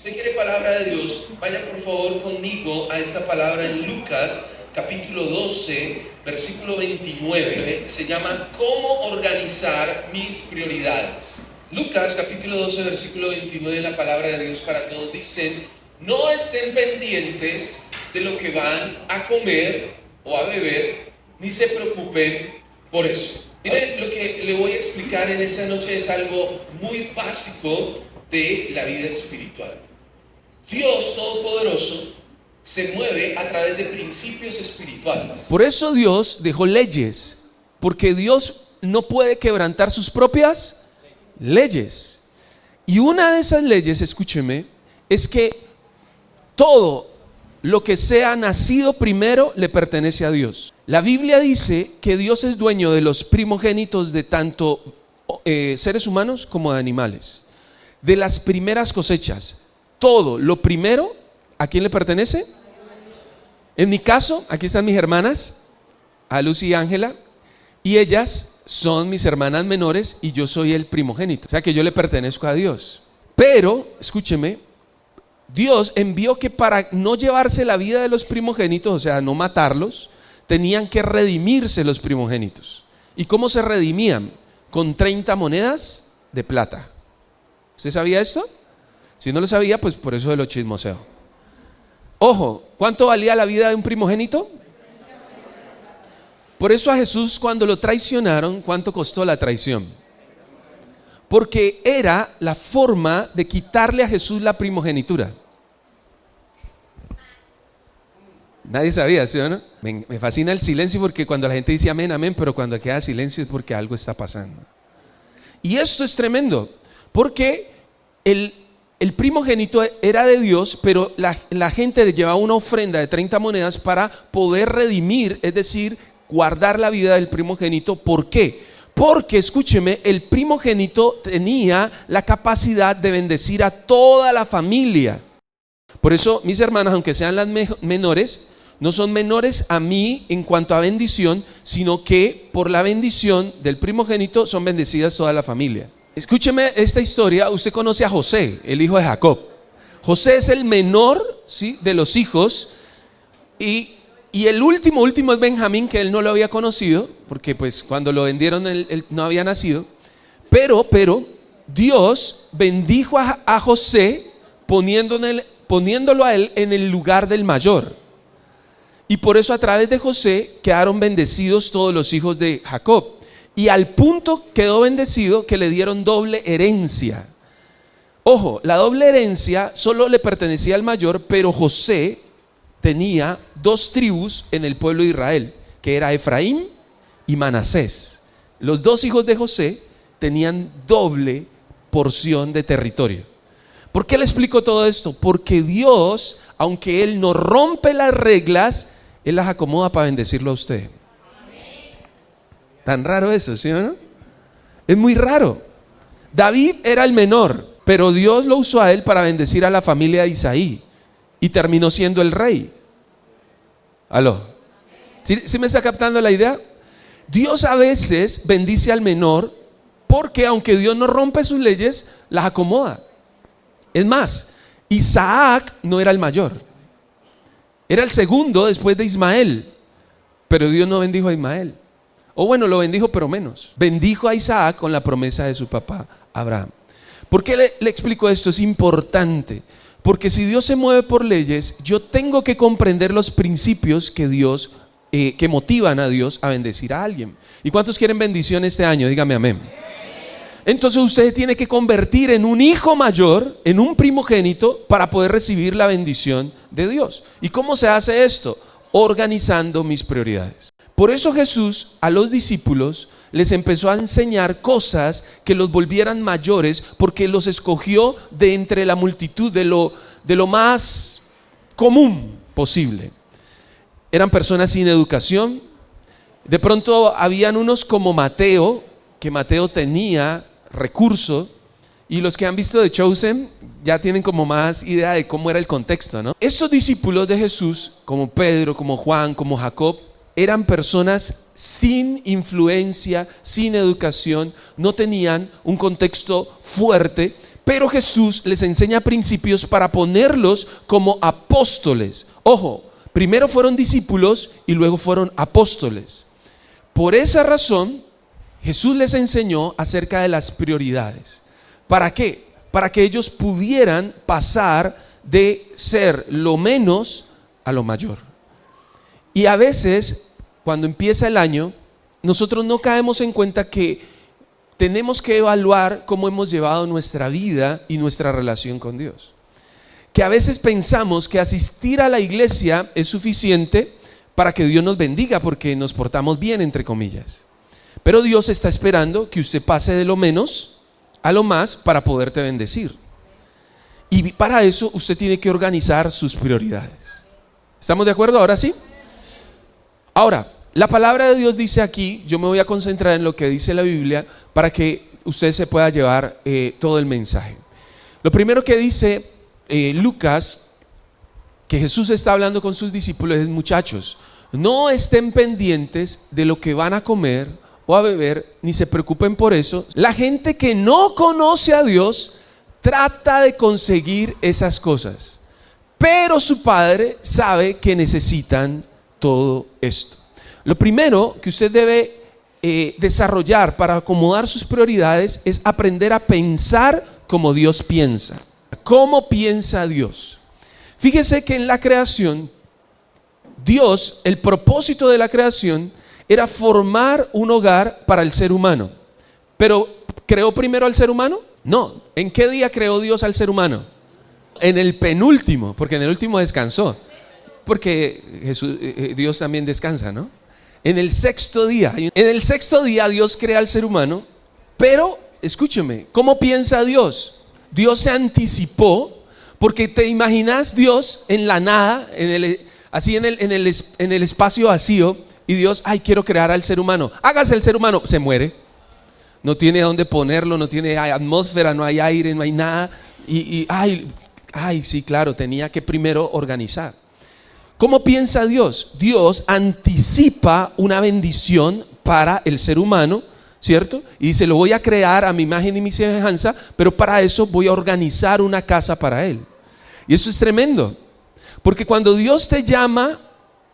usted quiere palabra de Dios, vaya por favor conmigo a esta palabra en Lucas capítulo 12, versículo 29. Se llama ¿Cómo organizar mis prioridades? Lucas capítulo 12, versículo 29, la palabra de Dios para todos dice: no estén pendientes de lo que van a comer o a beber, ni se preocupen por eso. Mire, lo que le voy a explicar en esta noche es algo muy básico de la vida espiritual. Dios Todopoderoso se mueve a través de principios espirituales. Por eso Dios dejó leyes, porque Dios no puede quebrantar sus propias leyes. Y una de esas leyes, escúcheme, es que todo lo que sea nacido primero le pertenece a Dios. La Biblia dice que Dios es dueño de los primogénitos de tanto seres humanos como de animales. De las primeras cosechas, todo lo primero, ¿a quién le pertenece? En mi caso, aquí están mis hermanas, a Lucy y Ángela, y ellas son mis hermanas menores y yo soy el primogénito. O sea que yo le pertenezco a Dios. Pero, escúcheme, Dios envió que para no llevarse la vida de los primogénitos, o sea, no matarlos, tenían que redimirse los primogénitos. ¿Y cómo se redimían? Con 30 monedas de plata. ¿Usted sabía esto? Si no lo sabía, pues por eso lo chismoseo. Ojo, ¿cuánto valía la vida de un primogénito? Por eso a Jesús, cuando lo traicionaron, ¿cuánto costó la traición? Porque era la forma de quitarle a Jesús la primogenitura. Nadie sabía, ¿sí o no? Me fascina el silencio, porque cuando la gente dice amén, amén, pero cuando queda silencio es porque algo está pasando. Y esto es tremendo, porque el primogénito era de Dios, pero la gente llevaba una ofrenda de 30 monedas para poder redimir, es decir, guardar la vida del primogénito. ¿Por qué? Porque, escúcheme, el primogénito tenía la capacidad de bendecir a toda la familia. Por eso mis hermanas, aunque sean las menores, no son menores a mí en cuanto a bendición, sino que por la bendición del primogénito son bendecidas toda la familia. Escúcheme esta historia. Usted conoce a José, el hijo de Jacob. José es el menor, ¿sí?, de los hijos, y el último es Benjamín, que él no lo había conocido, porque pues cuando lo vendieron él no había nacido. Pero Dios bendijo a José poniéndolo a él en el lugar del mayor. Y por eso a través de José quedaron bendecidos todos los hijos de Jacob. Y al punto quedó bendecido que le dieron doble herencia. Ojo, la doble herencia solo le pertenecía al mayor, pero José tenía 2 tribus en el pueblo de Israel, que era Efraín y Manasés. Los 2 hijos de José tenían doble porción de territorio. ¿Por qué le explico todo esto? Porque Dios, aunque Él no rompe las reglas, Él las acomoda para bendecirlo a usted. Tan raro eso, ¿sí o no? Es muy raro. David era el menor, pero Dios lo usó a él para bendecir a la familia de Isaí y terminó siendo el rey. ¿Aló? ¿Sí me está captando la idea? Dios a veces bendice al menor porque, aunque Dios no rompe sus leyes, las acomoda. Es más, Isaac no era el mayor, era el segundo después de Ismael, pero Dios no bendijo a Ismael. O bueno, lo bendijo pero menos. Bendijo a Isaac con la promesa de su papá Abraham. ¿Por qué le explico esto? Es importante, porque si Dios se mueve por leyes, yo tengo que comprender los principios que motivan a Dios a bendecir a alguien. ¿Y cuántos quieren bendición este año? Dígame amén. Entonces usted tiene que convertir en un hijo mayor, en un primogénito, para poder recibir la bendición de Dios. ¿Y cómo se hace esto? Organizando mis prioridades. Por eso Jesús a los discípulos les empezó a enseñar cosas que los volvieran mayores, porque los escogió de entre la multitud, de lo más común posible. Eran personas sin educación. De pronto habían unos como Mateo, que Mateo tenía recursos, y los que han visto The Chosen ya tienen como más idea de cómo era el contexto, ¿no? Estos discípulos de Jesús, como Pedro, como Juan, como Jacob, eran personas sin influencia, sin educación, no tenían un contexto fuerte, Pero Jesús les enseña principios para ponerlos como apóstoles. Ojo, primero fueron discípulos y luego fueron apóstoles. Por esa razón, Jesús les enseñó acerca de las prioridades. ¿Para qué? Para que ellos pudieran pasar de ser lo menos a lo mayor. Y a veces, cuando empieza el año, nosotros no caemos en cuenta que tenemos que evaluar cómo hemos llevado nuestra vida y nuestra relación con Dios. Que a veces pensamos que asistir a la iglesia es suficiente para que Dios nos bendiga porque nos portamos bien, entre comillas. Pero Dios está esperando que usted pase de lo menos a lo más para poderte bendecir. Y para eso usted tiene que organizar sus prioridades. ¿Estamos de acuerdo? ¿Ahora sí? Ahora, la palabra de Dios dice aquí, yo me voy a concentrar en lo que dice la Biblia para que usted se pueda llevar todo el mensaje. Lo primero que dice Lucas, que Jesús está hablando con sus discípulos, es: muchachos, no estén pendientes de lo que van a comer o a beber, ni se preocupen por eso. La gente que no conoce a Dios trata de conseguir esas cosas, pero su Padre sabe que necesitan todo esto. Lo primero que usted debe desarrollar para acomodar sus prioridades es aprender a pensar como Dios piensa. ¿Cómo piensa Dios? Fíjese que en la creación, Dios, el propósito de la creación era formar un hogar para el ser humano. Pero ¿creó primero al ser humano? No. ¿En qué día creó Dios al ser humano? En el penúltimo, porque en el último descansó. Porque Dios también descansa, ¿no? En el sexto día. En el sexto día Dios crea al ser humano. Pero, escúcheme, ¿cómo piensa Dios? Dios se anticipó, porque te imaginas Dios en la nada, así en el espacio vacío, y Dios, ay, quiero crear al ser humano. Hágase el ser humano, se muere. No tiene dónde ponerlo, no tiene atmósfera, no hay aire, no hay nada. Ay, sí, claro, tenía que primero organizar. ¿Cómo piensa Dios? Dios anticipa una bendición para el ser humano, ¿cierto? Y dice: lo voy a crear a mi imagen y mi semejanza, pero para eso voy a organizar una casa para él. Y eso es tremendo, porque cuando Dios te llama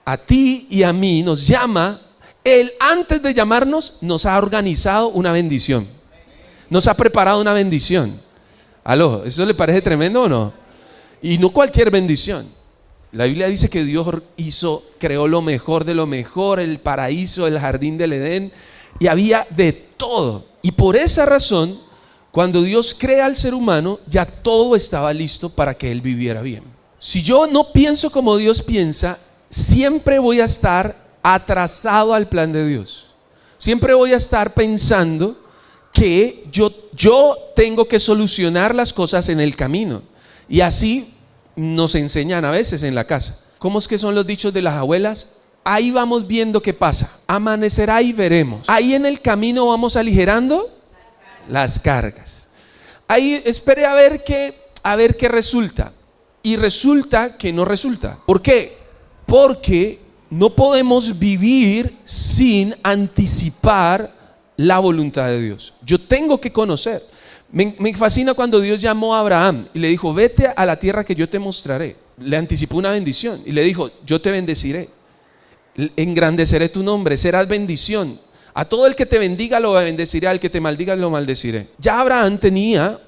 a ti y a mí, nos llama, Él antes de llamarnos nos ha organizado una bendición, nos ha preparado una bendición. ¿Aló? ¿Eso le parece tremendo o no? Y no cualquier bendición. La Biblia dice que Dios creó lo mejor de lo mejor, el paraíso, el jardín del Edén, y había de todo. Y por esa razón, cuando Dios crea al ser humano, ya todo estaba listo para que él viviera bien. Si yo no pienso como Dios piensa, siempre voy a estar atrasado al plan de Dios. Siempre voy a estar pensando que yo tengo que solucionar las cosas en el camino. Y así nos enseñan a veces en la casa. ¿Cómo es que son los dichos de las abuelas? Ahí vamos viendo qué pasa. Amanecerá y veremos. Ahí en el camino vamos aligerando las cargas. Ahí espere a ver qué resulta. Y resulta que no resulta. ¿Por qué? Porque no podemos vivir sin anticipar la voluntad de Dios. Yo tengo que conocer. Me fascina cuando Dios llamó a Abraham y le dijo: vete a la tierra que yo te mostraré. Le anticipó una bendición y le dijo: yo te bendeciré, engrandeceré tu nombre, serás bendición. A todo el que te bendiga lo bendeciré, al que te maldiga lo maldeciré. Ya Abraham tenía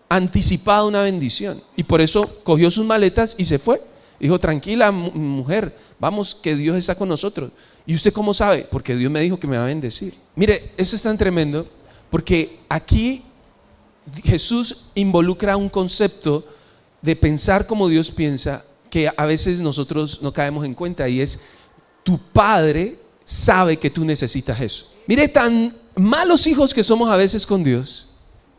anticipado una bendición y por eso cogió sus maletas y se fue. Dijo: tranquila mujer, vamos, que Dios está con nosotros. ¿Y usted cómo sabe? Porque Dios me dijo que me va a bendecir. Mire, eso es tan tremendo, porque aquí Jesús involucra un concepto de pensar como Dios piensa, que a veces nosotros no caemos en cuenta, y es: tu Padre sabe que tú necesitas eso. Mire, tan malos hijos que somos a veces con Dios,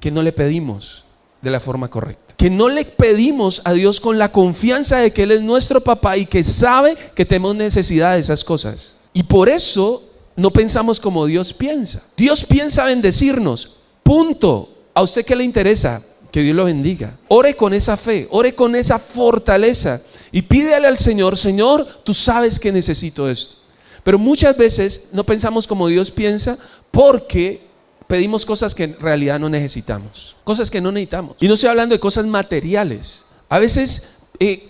que no le pedimos de la forma correcta, que no le pedimos a Dios con la confianza de que Él es nuestro papá y que sabe que tenemos necesidad de esas cosas. Y por eso no pensamos como Dios piensa. Dios piensa bendecirnos, punto. ¿A usted qué le interesa? Que Dios lo bendiga. Ore con esa fe, ore con esa fortaleza y pídele al Señor: Señor, tú sabes que necesito esto. Pero muchas veces no pensamos como Dios piensa porque pedimos cosas que en realidad no necesitamos, cosas que no necesitamos. Y no estoy hablando de cosas materiales. A veces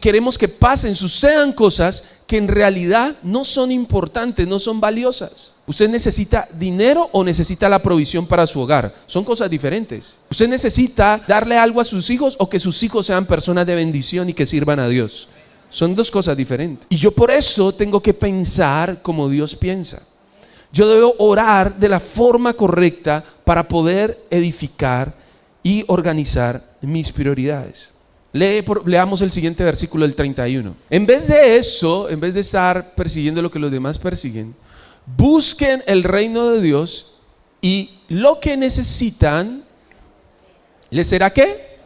queremos que pasen, sucedan cosas que en realidad no son importantes, no son valiosas. ¿Usted necesita dinero o necesita la provisión para su hogar? Son cosas diferentes. ¿Usted necesita darle algo a sus hijos o que sus hijos sean personas de bendición y que sirvan a Dios? Son dos cosas diferentes. Y yo por eso tengo que pensar como Dios piensa. Yo debo orar de la forma correcta para poder edificar y organizar mis prioridades. Leamos el siguiente versículo, el 31. En vez de eso, en vez de estar persiguiendo lo que los demás persiguen, busquen el reino de Dios y lo que necesitan, ¿les será qué?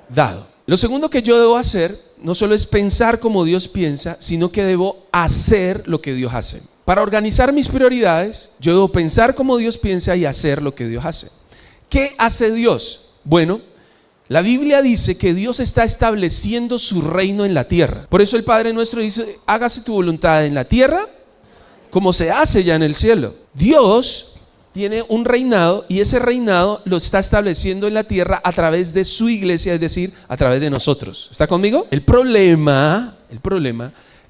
Dado. Lo segundo que yo debo hacer, no solo es pensar como Dios piensa, sino que debo hacer lo que Dios hace. Para organizar mis prioridades, yo debo pensar como Dios piensa y hacer lo que Dios hace. ¿Qué hace Dios? Bueno, la Biblia dice que Dios está estableciendo su reino en la tierra. Por eso el Padre nuestro dice, hágase tu voluntad en la tierra como se hace ya en el cielo. Dios tiene un reinado y ese reinado lo está estableciendo en la tierra a través de su iglesia, es decir, a través de nosotros. ¿Está conmigo? El problema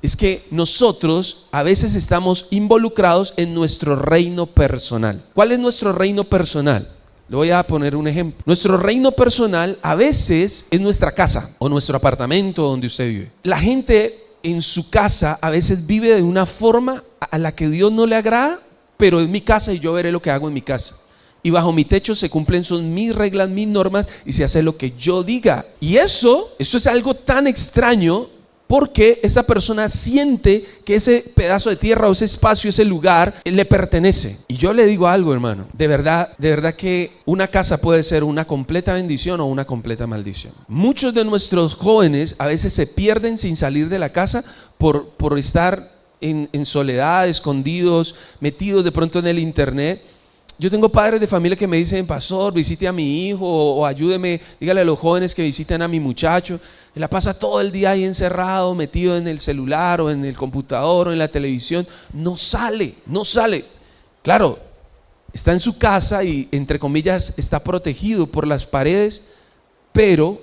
es que nosotros a veces estamos involucrados en nuestro reino personal. ¿Cuál es nuestro reino personal? Le voy a poner un ejemplo. Nuestro reino personal a veces es nuestra casa o nuestro apartamento donde usted vive. La gente en su casa a veces vive de una forma a la que Dios no le agrada, pero es mi casa y yo veré lo que hago en mi casa. Y bajo mi techo se cumplen son mis reglas, mis normas y se hace lo que yo diga. Y esto es algo tan extraño porque esa persona siente que ese pedazo de tierra o ese espacio, ese lugar le pertenece. Y yo le digo algo, hermano, de verdad que una casa puede ser una completa bendición o una completa maldición. Muchos de nuestros jóvenes a veces se pierden sin salir de la casa por estar en soledad, escondidos, metidos de pronto en el internet. Yo tengo padres de familia que me dicen, pastor, visite a mi hijo o ayúdeme, dígale a los jóvenes que visiten a mi muchacho. Él la pasa todo el día ahí encerrado, metido en el celular o en el computador o en la televisión. No sale. Claro, está en su casa y entre comillas está protegido por las paredes, pero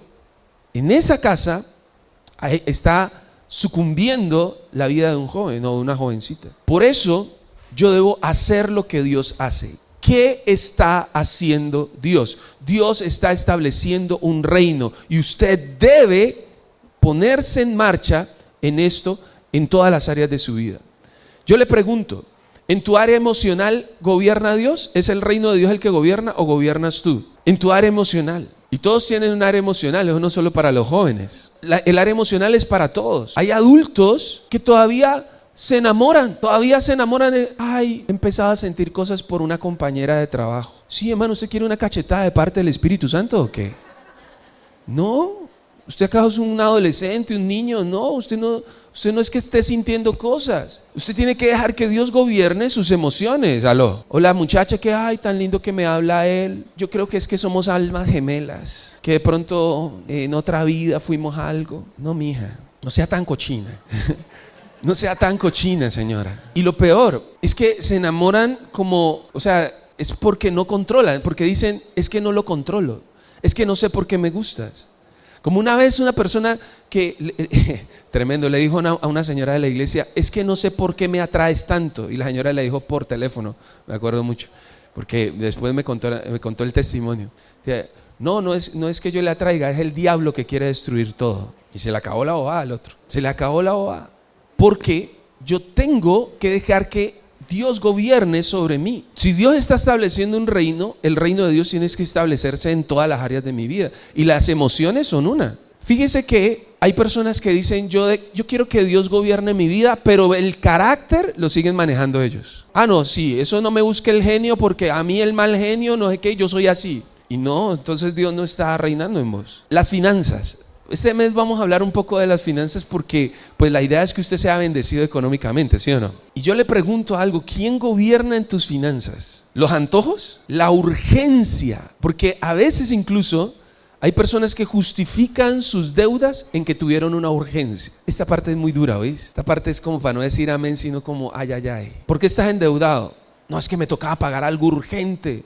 en esa casa está sucumbiendo la vida de un joven o de una jovencita. Por eso yo debo hacer lo que Dios hace. ¿Qué está haciendo Dios? Dios está estableciendo un reino y usted debe ponerse en marcha en esto en todas las áreas de su vida. Yo le pregunto, ¿en tu área emocional gobierna Dios? ¿Es el reino de Dios el que gobierna o gobiernas tú? En tu área emocional. Y todos tienen un área emocional, eso no solo para los jóvenes. El área emocional es para todos. Hay adultos que todavía se enamoran. Ay, he empezado a sentir cosas por una compañera de trabajo. Sí, hermano, ¿usted quiere una cachetada de parte del Espíritu Santo o qué? No, usted acaso es un adolescente, un niño. No, usted no es que esté sintiendo cosas. Usted tiene que dejar que Dios gobierne sus emociones. Aló. O la muchacha que, ay, tan lindo que me habla él. Yo creo que es que somos almas gemelas, que de pronto en otra vida fuimos algo. No, mija, no sea tan cochina. No sea tan cochina, señora. Y lo peor es que se enamoran es porque no controlan, porque dicen, es que no lo controlo, es que no sé por qué me gustas. Como una vez una persona tremendo, le dijo a una señora de la iglesia, es que no sé por qué me atraes tanto. Y la señora le dijo por teléfono, me acuerdo mucho, porque después me contó el testimonio. No es que yo le atraiga, es el diablo que quiere destruir todo. Y se le acabó la bobada al otro, porque yo tengo que dejar que Dios gobierne sobre mí. Si Dios está estableciendo un reino, el reino de Dios tiene que establecerse en todas las áreas de mi vida. Y las emociones son una. Fíjese que hay personas que dicen, yo quiero que Dios gobierne mi vida, pero el carácter lo siguen manejando ellos. No, sí, eso no me busque el genio porque a mí el mal genio, no sé qué, yo soy así. Y no, entonces Dios no está reinando en vos. Las finanzas. Este mes vamos a hablar un poco de las finanzas porque pues la idea es que usted sea bendecido económicamente, ¿sí o no? Y yo le pregunto algo, ¿quién gobierna en tus finanzas? ¿Los antojos? ¿La urgencia? Porque a veces incluso hay personas que justifican sus deudas en que tuvieron una urgencia. Esta parte es muy dura, ¿oís? Esta parte es como para no decir amén, sino como ay. ¿Por qué estás endeudado? No, es que me tocaba pagar algo urgente.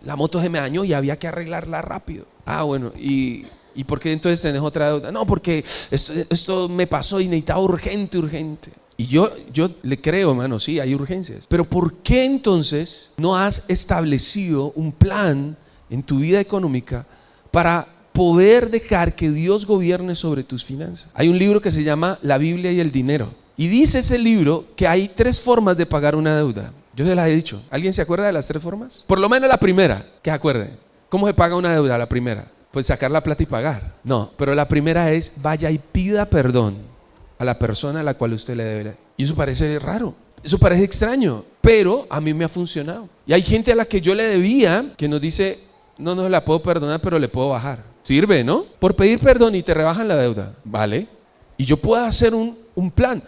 La moto se me dañó y había que arreglarla rápido. Ah, bueno, ¿y por qué entonces tenés otra deuda? No, porque esto me pasó y necesitaba urgente. Y yo le creo, hermano, sí, hay urgencias. Pero ¿por qué entonces no has establecido un plan en tu vida económica para poder dejar que Dios gobierne sobre tus finanzas? Hay un libro que se llama La Biblia y el dinero. Y dice ese libro que hay 3 formas de pagar una deuda. Yo se las he dicho. ¿Alguien se acuerda de las 3 formas? Por lo menos la primera, que se acuerde. ¿Cómo se paga una deuda? La primera, pues sacar la plata y pagar. No, pero la primera es vaya y pida perdón a la persona a la cual usted le debe. Y eso parece raro, eso parece extraño, pero a mí me ha funcionado. Y hay gente a la que yo le debía que nos dice, no la puedo perdonar, pero le puedo bajar. Sirve, ¿no? Por pedir perdón y te rebajan la deuda, ¿vale? Y yo puedo hacer un plan.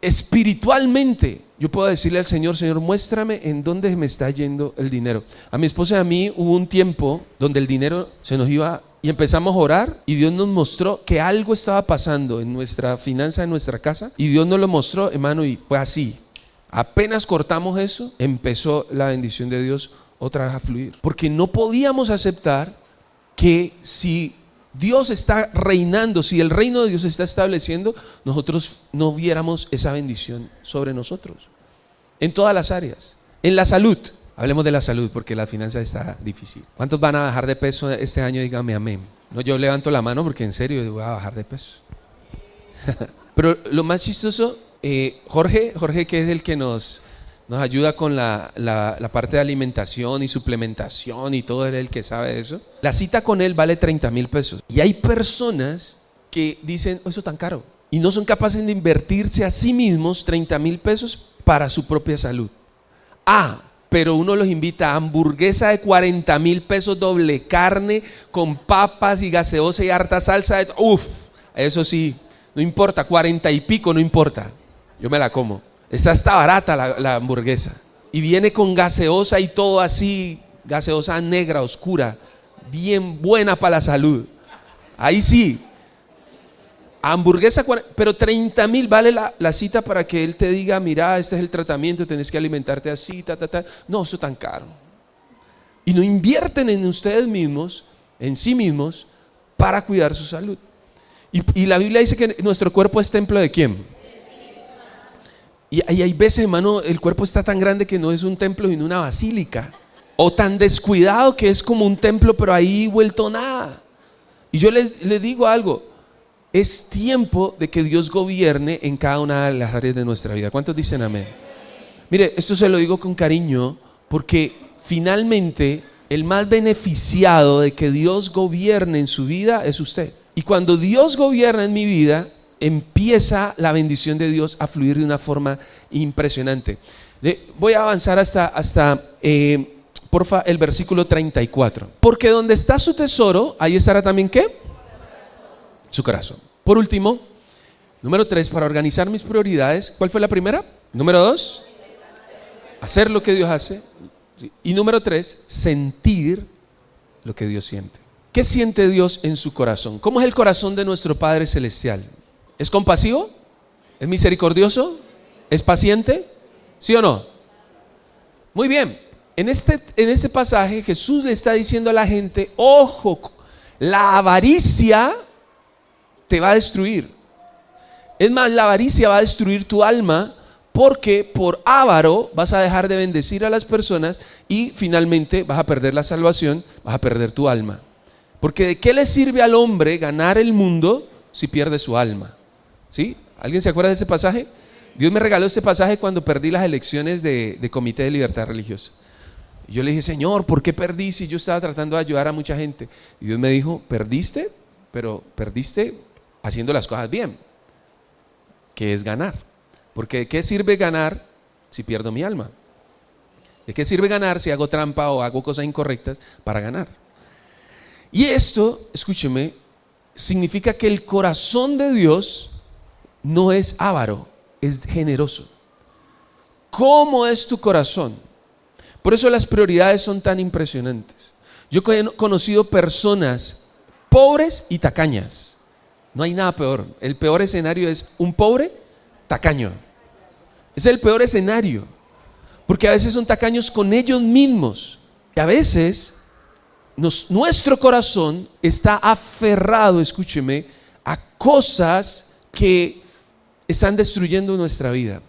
Espiritualmente, yo puedo decirle al Señor, Señor, muéstrame en dónde me está yendo el dinero. A mi esposa y a mí hubo un tiempo donde el dinero se nos iba y empezamos a orar y Dios nos mostró que algo estaba pasando en nuestra finanza, en nuestra casa, y Dios nos lo mostró, hermano, y fue así. Apenas cortamos eso, empezó la bendición de Dios otra vez a fluir. Porque no podíamos aceptar que si Dios está reinando, si el reino de Dios se está estableciendo, nosotros no viéramos esa bendición sobre nosotros. En todas las áreas. En la salud, hablemos de la salud porque la finanza está difícil. ¿Cuántos van a bajar de peso este año? Dígame amén. No, yo levanto la mano porque en serio voy a bajar de peso. Pero lo más chistoso, Jorge, que es el que nos ayuda con la parte de alimentación y suplementación y todo, él es el que sabe de eso. La cita con él vale 30,000 pesos. Y hay personas que dicen, eso es tan caro. Y no son capaces de invertirse a sí mismos 30,000 pesos para su propia salud. Pero uno los invita a hamburguesa de 40,000 pesos, doble carne, con papas y gaseosa y harta salsa. Eso sí, no importa, 40 y pico, no importa. Yo me la como. Está barata la hamburguesa. Y viene con gaseosa y todo así, gaseosa negra, oscura, bien buena para la salud. Ahí sí. Hamburguesa, pero 30,000 vale la cita para que él te diga, mira, este es el tratamiento, tenés que alimentarte así, No, eso es tan caro. Y no invierten en ustedes mismos, en sí mismos, para cuidar su salud. Y la Biblia dice que nuestro cuerpo es templo ¿de quién? Y hay veces, hermano, el cuerpo está tan grande que no es un templo sino una basílica. O tan descuidado que es como un templo, pero ahí vuelto nada. Y yo les digo algo. Es tiempo de que Dios gobierne en cada una de las áreas de nuestra vida. ¿Cuántos dicen amén? Mire, esto se lo digo con cariño porque finalmente el más beneficiado de que Dios gobierne en su vida es usted. Y cuando Dios gobierna en mi vida, empieza la bendición de Dios a fluir de una forma impresionante. Voy a avanzar hasta porfa, el versículo 34. Porque donde está su tesoro, ahí estará también ¿qué? Su corazón. Por último, número 3, para organizar mis prioridades. ¿Cuál fue la primera? Número 2, hacer lo que Dios hace. Y número 3, sentir lo que Dios siente. ¿Qué siente Dios en su corazón? ¿Cómo es el corazón de nuestro Padre Celestial? ¿Es compasivo? ¿Es misericordioso? ¿Es paciente? ¿Sí o no? Muy bien. En este pasaje Jesús le está diciendo a la gente, ojo, la avaricia te va a destruir. Es más, la avaricia va a destruir tu alma porque por avaro vas a dejar de bendecir a las personas y finalmente vas a perder la salvación, vas a perder tu alma. Porque ¿de qué le sirve al hombre ganar el mundo si pierde su alma? ¿Sí? ¿Alguien se acuerda de ese pasaje? Dios me regaló este pasaje cuando perdí las elecciones de Comité de Libertad Religiosa. Y yo le dije, Señor, ¿por qué perdí si yo estaba tratando de ayudar a mucha gente? Y Dios me dijo, perdiste, pero perdiste haciendo las cosas bien, que es ganar. Porque ¿de qué sirve ganar si pierdo mi alma? ¿De qué sirve ganar si hago trampa o hago cosas incorrectas para ganar? Y esto, escúcheme, significa que el corazón de Dios no es avaro, es generoso. ¿Cómo es tu corazón? Por eso las prioridades son tan impresionantes. Yo he conocido personas pobres y tacañas. No hay nada peor. El peor escenario es un pobre tacaño. Es el peor escenario. Porque a veces son tacaños con ellos mismos. Y a veces nuestro corazón está aferrado, escúcheme, a cosas que están destruyendo nuestra vida.